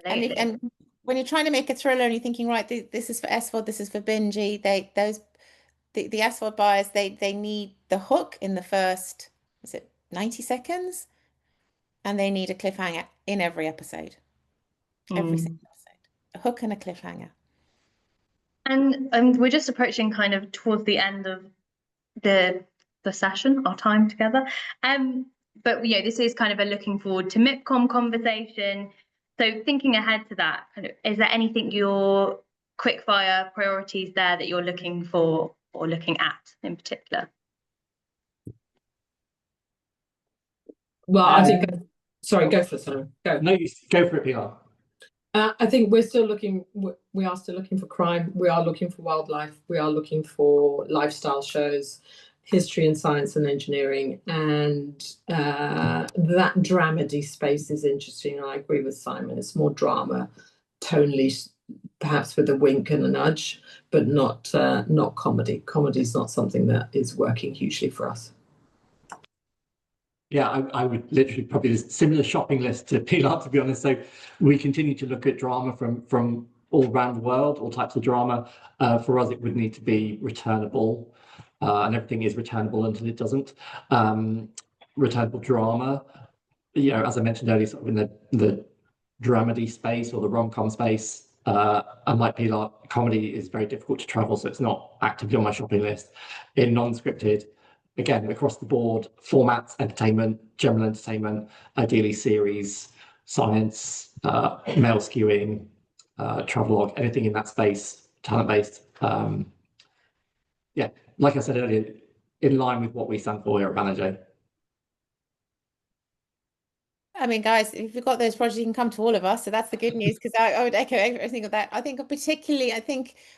And when you're trying to make a thriller and you're thinking, right, this is for SVOD, this is for Bingy, the SVOD buyers, they need the hook in the first, is it 90 seconds? And they need a cliffhanger in every episode. Every single episode. A hook and a cliffhanger. And we're just approaching kind of towards the end of the session, our time together. But you know, this is kind of a looking forward to MIPCOM conversation. So thinking ahead to that, is there anything your quickfire priorities there that you're looking for or looking at in particular? Well, I think, sorry, go for it, sorry. Go. No, you go for it, Pilar. I think we are still looking for crime. We are looking for wildlife. We are looking for lifestyle shows, history and science and engineering, and that dramedy space is interesting. And I agree with Simon. It's more drama, tonally, perhaps with a wink and a nudge, but not comedy. Comedy is not something that is working hugely for us. Yeah, I would literally probably a similar shopping list to Pilar, to be honest. So we continue to look at drama from all around the world, all types of drama. For us, it would need to be returnable, and everything is returnable until it doesn't. Returnable drama, you know, as I mentioned earlier, sort of in the dramedy space or the rom-com space. Unlike Pilar, comedy is very difficult to travel, so it's not actively on my shopping list. In non-scripted, again, across the board, formats, entertainment, general entertainment, ideally series, science, male skewing, travelogue, anything in that space, talent-based. Yeah, like I said earlier, in line with what we stand for here at Banijay. I mean, guys, if you've got those projects, you can come to all of us. So that's the good news, because I would echo everything of that. I think particularly,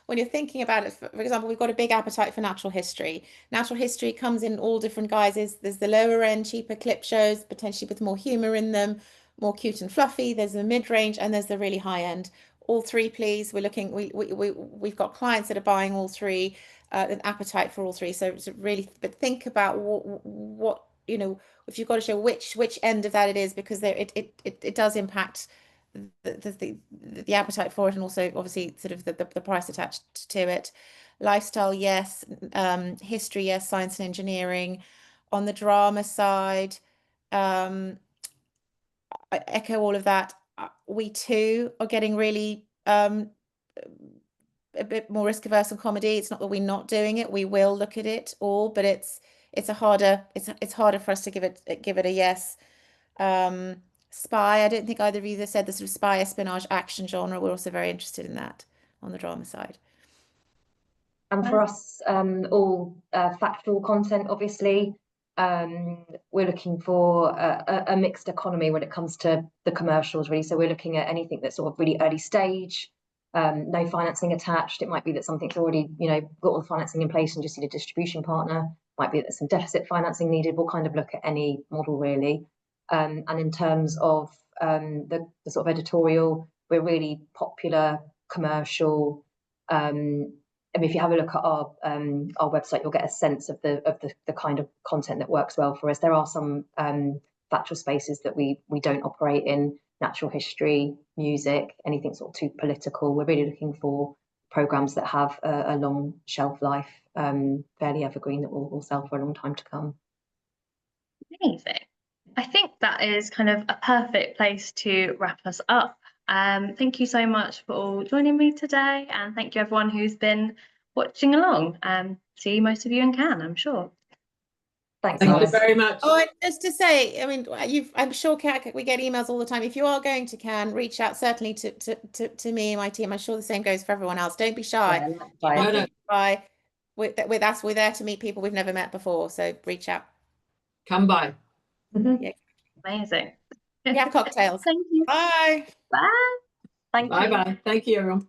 when you're thinking about it, for example, we've got a big appetite for natural history. Natural history comes in all different guises. There's the lower end, cheaper clip shows, potentially with more humor in them, more cute and fluffy. There's the mid-range and there's the really high end. All three, please. We're looking, we've got clients that are buying all three, an appetite for all three. So really, but think about what you know, if you've got to show which end of that it is, because it does impact the appetite for it, and also obviously sort of the price attached to it. Lifestyle, yes. History, yes. Science and engineering. On the drama side, I echo all of that. We too are getting really a bit more risk averse on comedy. It's not that we're not doing it. We will look at it all, but it's harder for us to give it a yes. Spy, I don't think either of you said the sort of spy espionage action genre. We're also very interested in that on the drama side. And for us, all factual content, obviously. We're looking for a mixed economy when it comes to the commercials, really. So we're looking at anything that's sort of really early stage, no financing attached. It might be that something's already, got all the financing in place and just need a distribution partner. Might be that there's some deficit financing needed. We'll kind of look at any model, really. And in terms of the sort of editorial, we're really popular, commercial. I mean, if you have a look at our website, you'll get a sense of the kind of content that works well for us. There are some factual spaces that we don't operate in: natural history, music, anything sort of too political. We're really looking for programs that have a long shelf life, fairly evergreen, that will sell for a long time to come. Amazing. I think that is kind of a perfect place to wrap us up. Thank you so much for all joining me today, and thank you everyone who's been watching along. See most of you in Cannes, I'm sure. Thanks, Thank you guys. very much. Oh, and just to say, I mean, I'm sure we get emails all the time. If you are going to Cannes, reach out certainly to me and my team. I'm sure the same goes for everyone else. Don't be shy. With us, we're there to meet people we've never met before. So reach out. Come by. Yeah. Amazing. We have cocktails. Thank you. Bye. Bye. Thank you. Bye-bye. Thank you, everyone.